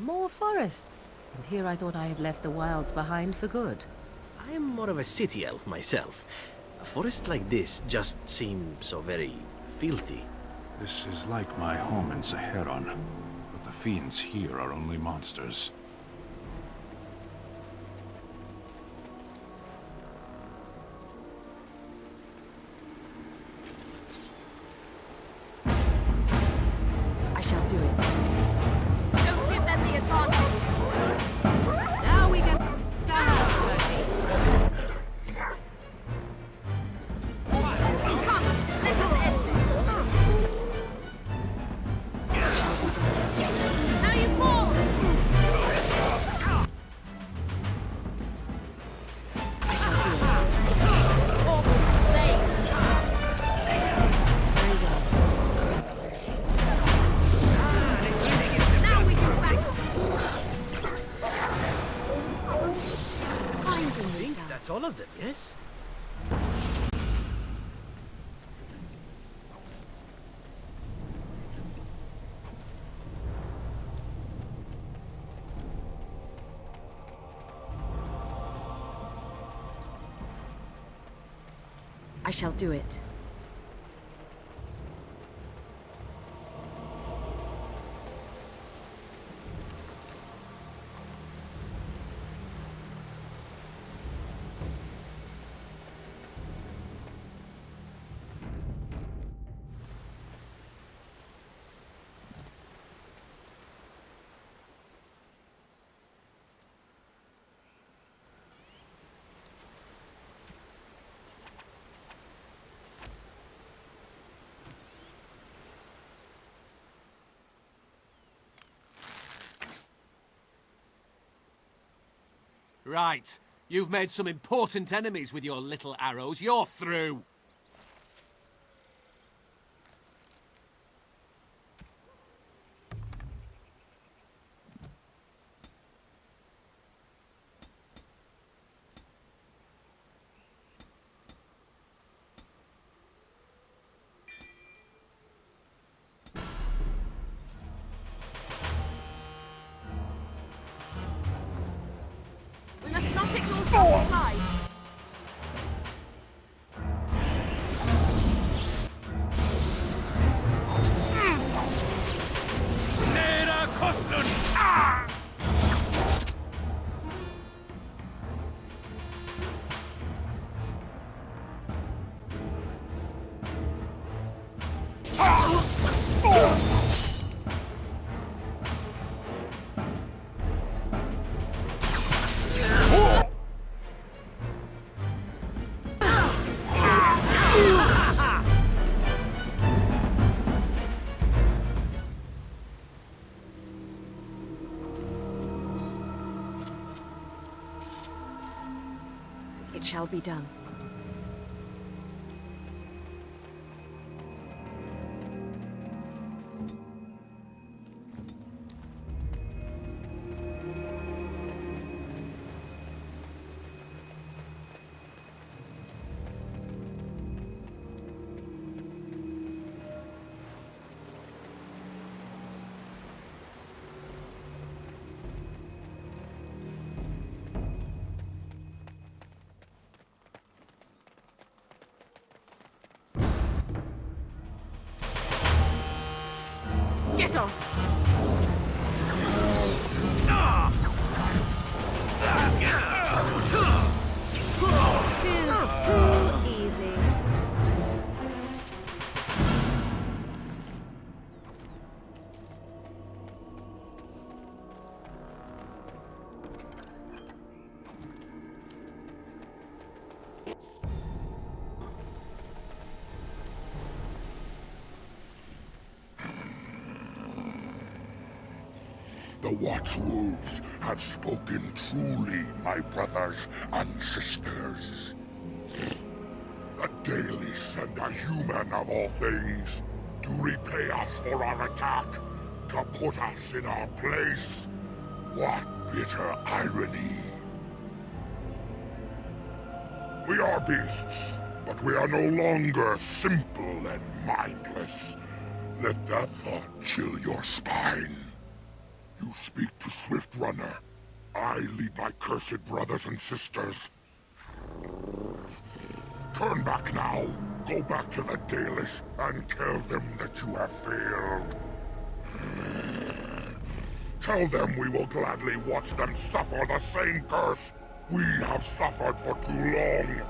more forests. And here I thought I had left the wilds behind for good. I'm more of a city elf myself. A forest like this just seems so very filthy. This is like my home in Saharan, but the fiends here are only monsters. I shall do it. Don't give them the advantage. Now we can come out, Dirty. Come, let us end this. Now you fall. I shall do it. Awful slave. Very well. Now we can back. Fine thing I think done. that's all of them, yes? I shall do it. Right. You've made some important enemies with your little arrows. You're through. We must not exhaust our supplies. It shall be done. Get off. Tis too easy. The Watchwolves have spoken truly, my brothers and sisters. A Dalish and a human of all things, to repay us for our attack, to put us in our place. What bitter irony. We are beasts, but we are no longer simple and mindless. Let that thought chill your spine. You speak to Swift Runner. I lead my cursed brothers and sisters. Turn back now. Go back to the Dalish and tell them that you have failed. Tell them we will gladly watch them suffer the same curse we have suffered for too long.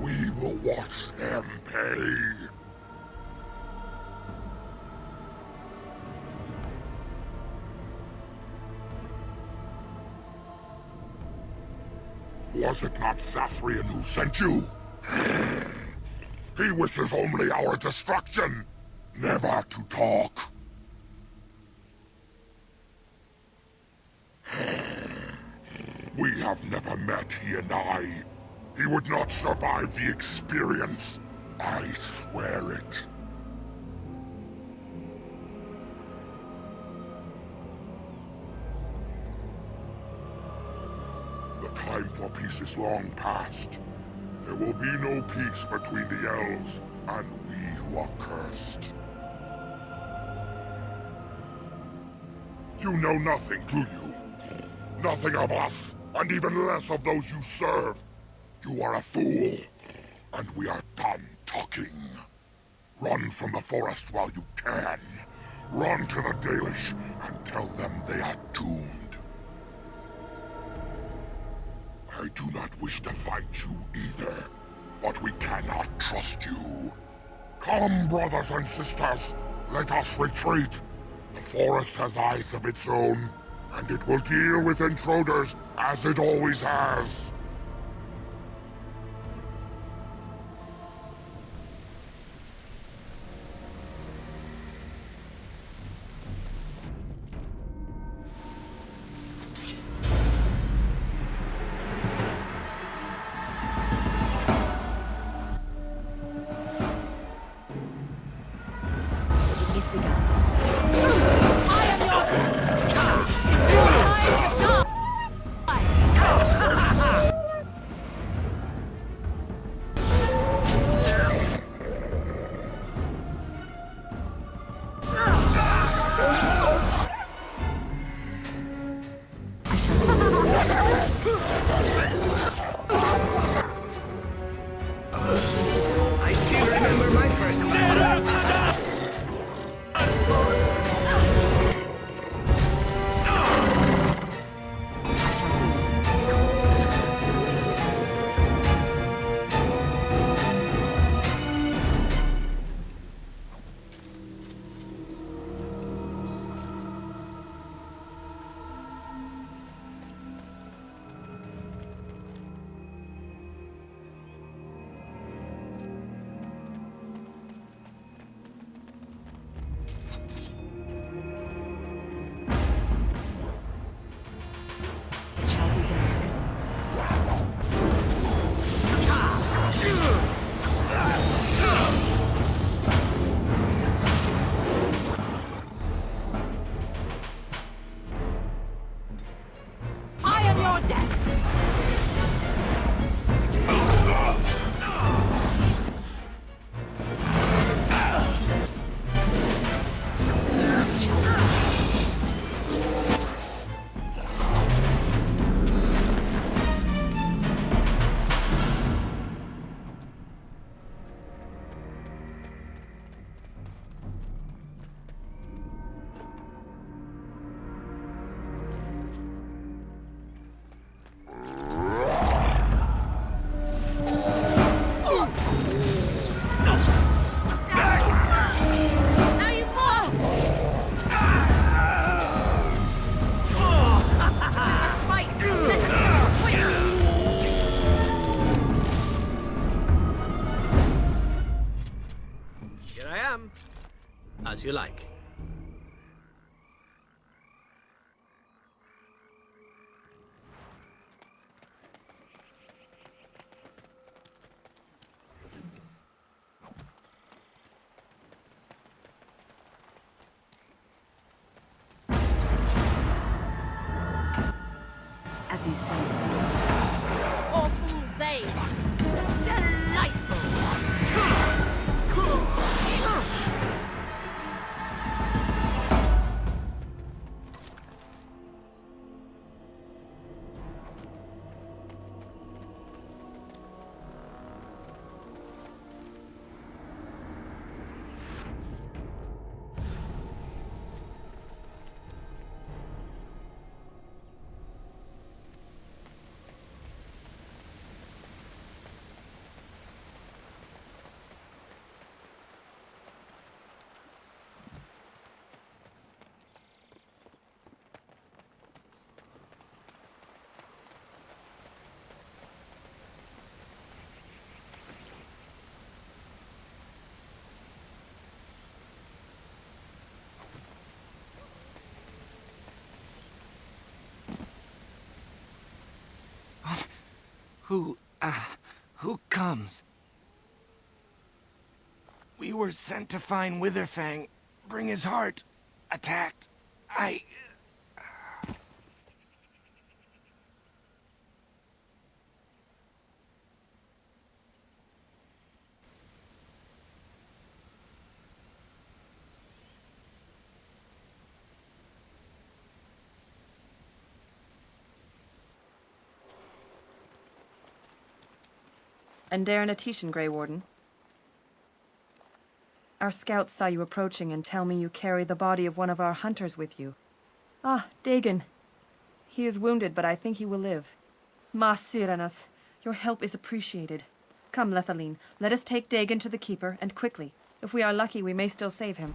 We will watch them pay. Was it not Sathrian who sent you? He wishes only our destruction, never to talk. We have never met, he and I. He would not survive the experience. I swear it. The time for peace is long past. There will be no peace between the elves and we who are cursed. You know nothing, do you? Nothing of us, and even less of those you serve. You are a fool, and we are done talking. Run from the forest while you can. Run to the Dalish and tell them they are doomed. I do not wish to fight you either, but we cannot trust you. Come, brothers and sisters, let us retreat. The forest has eyes of its own, and it will deal with intruders as it always has. I still remember my first battle. As you like. As you say. All fools they! Delightful! Who comes? We were sent to find Witherfang, bring his heart. Attacked. And Darren Atishan, Grey Warden. Our scouts saw you approaching and tell me you carry the body of one of our hunters with you. Ah, Dagon. He is wounded, but I think he will live. Mas Syranas, your help is appreciated. Come, Lethaline, let us take Dagon to the Keeper, and quickly. If we are lucky, we may still save him.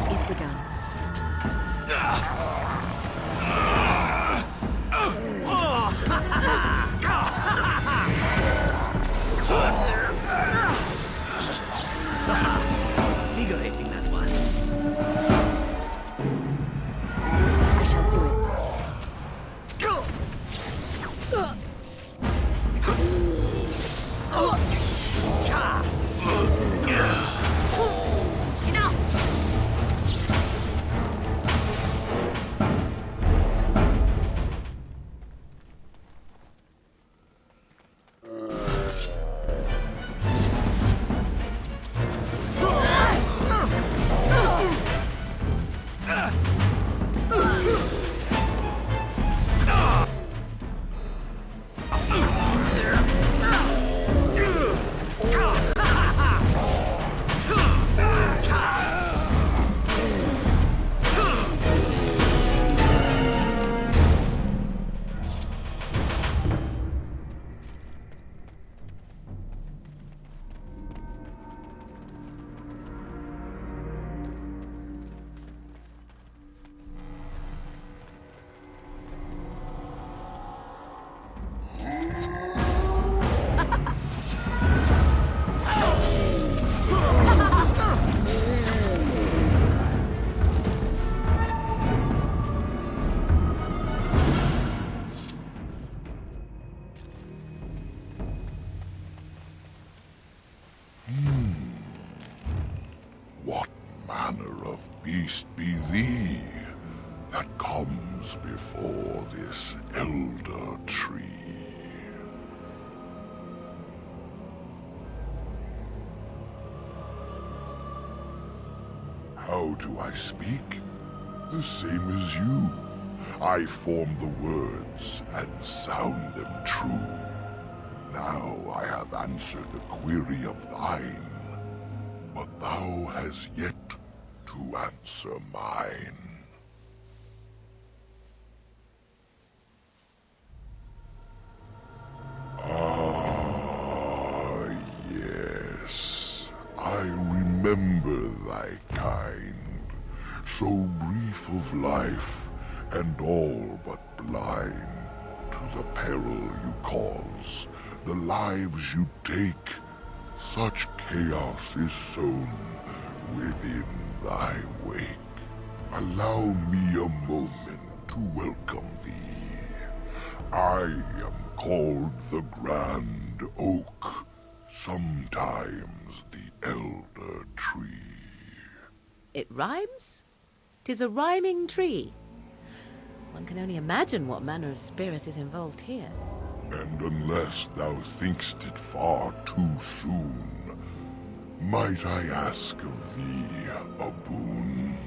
It is begun. Invigorating, that was. I shall do it. Enough! What manner of beast be thee that comes before this elder tree? How do I speak? The same as you. I form the words and sound them true. Now I have answered the query of thine, but thou hast yet to answer mine. Ah, yes. I remember thy kind, so brief of life and all but blind to the peril you cause, the lives you take. Such chaos is sown within thy wake. Allow me a moment to welcome thee. I am called the Grand Oak, sometimes the Elder Tree. It rhymes? 'Tis a rhyming tree. One can only imagine what manner of spirit is involved here. And unless thou think'st it far too soon, might I ask of thee a boon?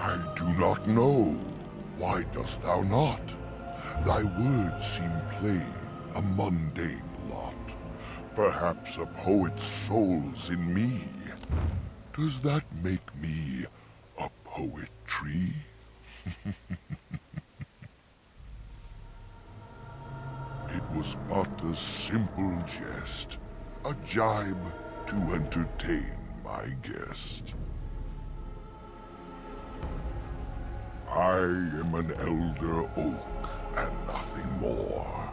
I do not know. Why dost thou not? Thy words seem plain, a mundane lot. Perhaps a poet's soul's in me. Does that make me a poetry? It was but a simple jest, a jibe to entertain my guest. I am an elder oak and nothing more.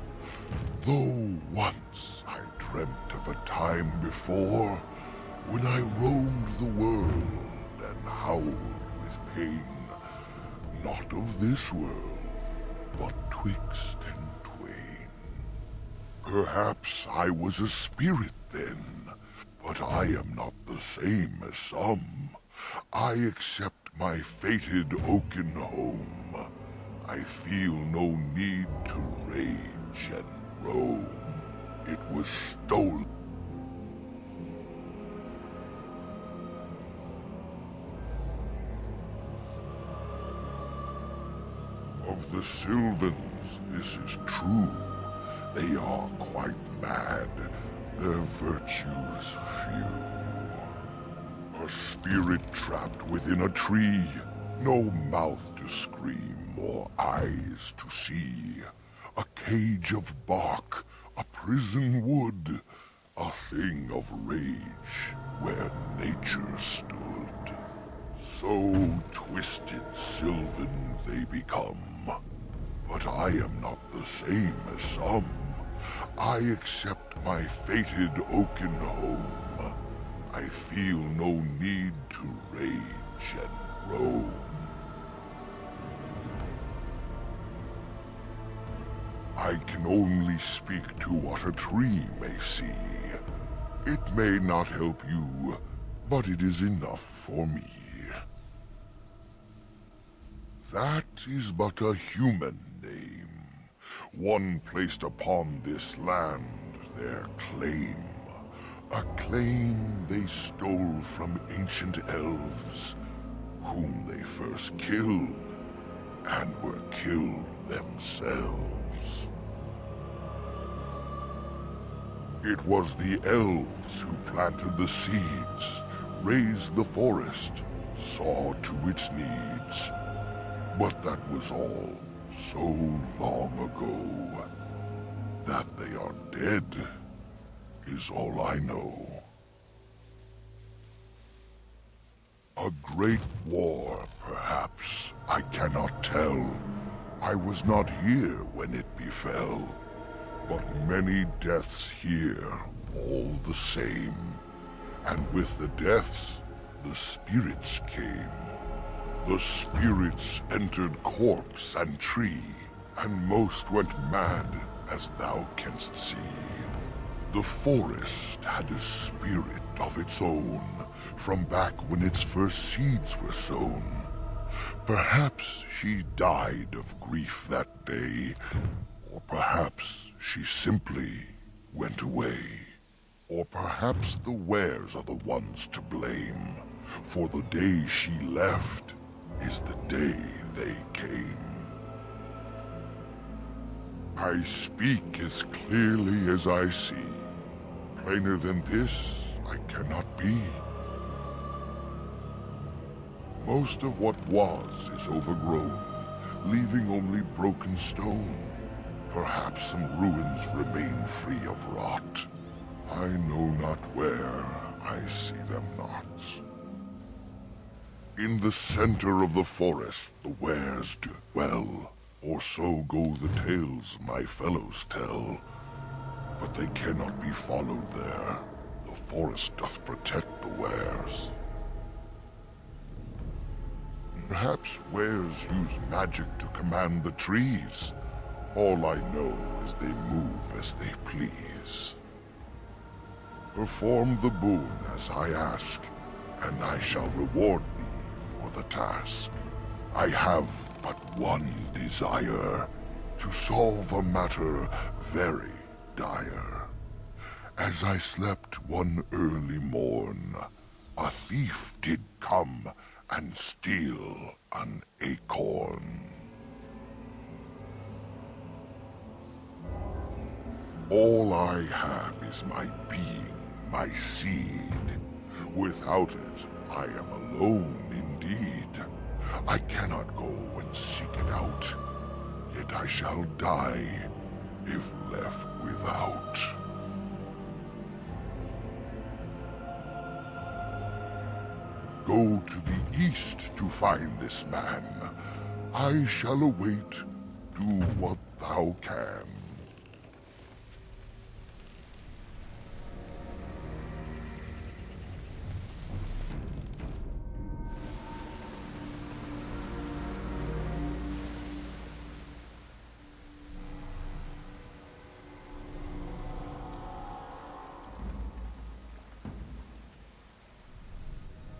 Though once I dreamt of a time before when I roamed the world and howled with pain, not of this world, but twixt and twain. Perhaps I was a spirit then, but I am not the same as some. I accept my fated oaken home. I feel no need to rage and roam. It was stolen. Of the Sylvans, this is true. They are quite mad, their virtues few. A spirit trapped within a tree, no mouth to scream or eyes to see. A cage of bark, a prison wood, a thing of rage where nature stood. So twisted Sylvan they become, but I am not the same as some. I accept my fated oaken home. I feel no need to rage and roam. I can only speak to what a tree may see. It may not help you, but it is enough for me. That is but a human name, one placed upon this land, their claim. A claim they stole from ancient elves, whom they first killed, and were killed themselves. It was the elves who planted the seeds, raised the forest, saw to its needs. But that was all so long ago. That they are dead is all I know. A great war, perhaps, I cannot tell. I was not here when it befell, but many deaths here, all the same. And with the deaths, the spirits came. The spirits entered corpse and tree, and most went mad, as thou canst see. The forest had a spirit of its own, from back when its first seeds were sown. Perhaps she died of grief that day, or perhaps she simply went away. Or perhaps the wares are the ones to blame, for the day she left is the day they came. I speak as clearly as I see. Plainer than this, I cannot be. Most of what was is overgrown, leaving only broken stone. Perhaps some ruins remain free of rot. I know not where, I see them not. In the center of the forest the wares dwell, or so go the tales my fellows tell. But they cannot be followed there. The forest doth protect the wares. Perhaps wares use magic to command the trees. All I know is they move as they please. Perform the boon as I ask, and I shall reward thee for the task. I have but one desire, to solve a matter very dire. As I slept one early morn, a thief did come and steal an acorn. All I have is my being, my seed. Without it, I am alone indeed. I cannot go and seek it out, yet I shall die if left without. Go to the east to find this man. I shall await. Do what thou can.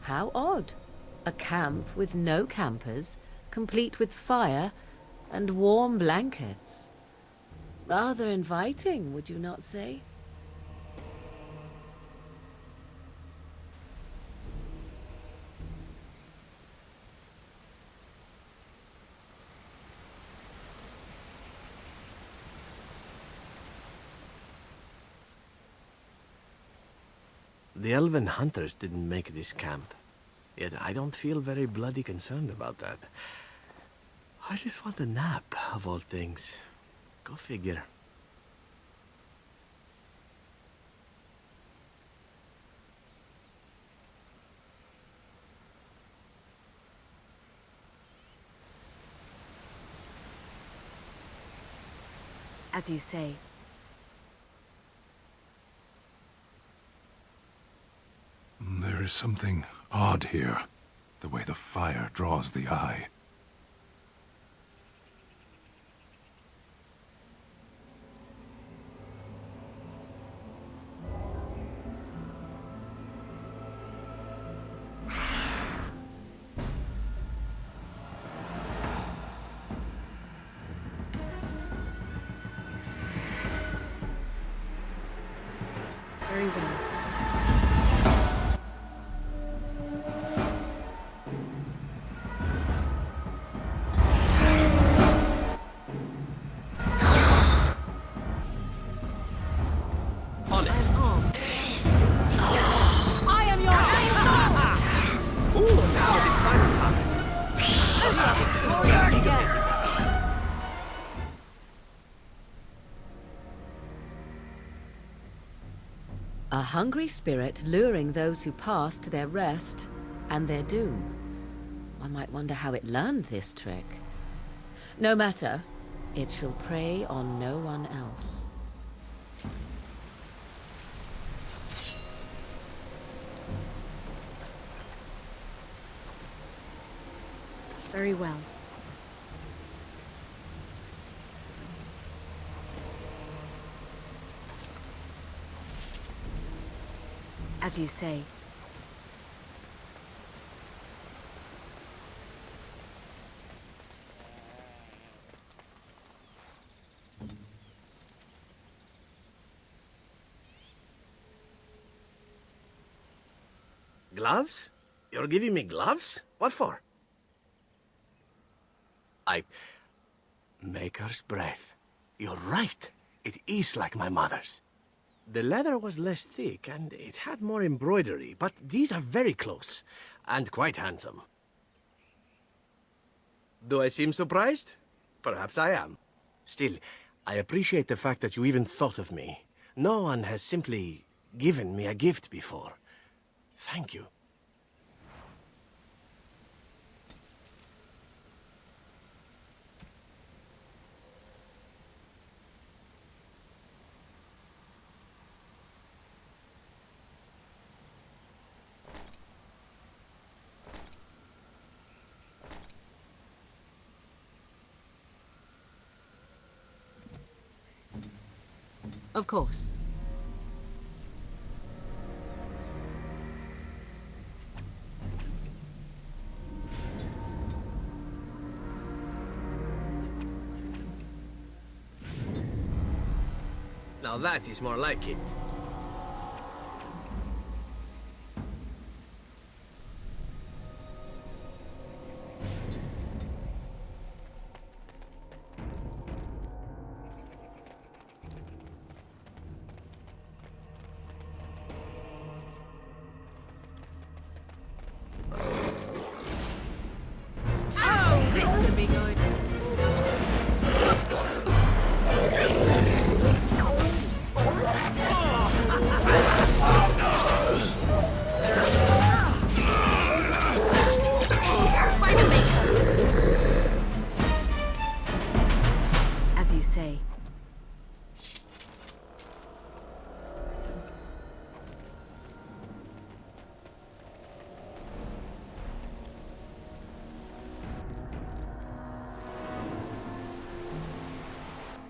How odd. A camp with no campers, complete with fire and warm blankets. Rather inviting, would you not say? The elven hunters didn't make this camp. Yet I don't feel very bloody concerned about that. I just want a nap, of all things. Go figure. As you say. There is something odd here. The way the fire draws the eye. Very well. A hungry spirit luring those who pass to their rest and their doom. One might wonder how it learned this trick. No matter, it shall prey on no one else. Very well. As you say. Gloves? You're giving me gloves? What for? Maker's breath. You're right. It is like my mother's. The leather was less thick, and it had more embroidery, but these are very close, and quite handsome. Do I seem surprised? Perhaps I am. Still, I appreciate the fact that you even thought of me. No one has simply given me a gift before. Thank you. Of course. Now that is more like it.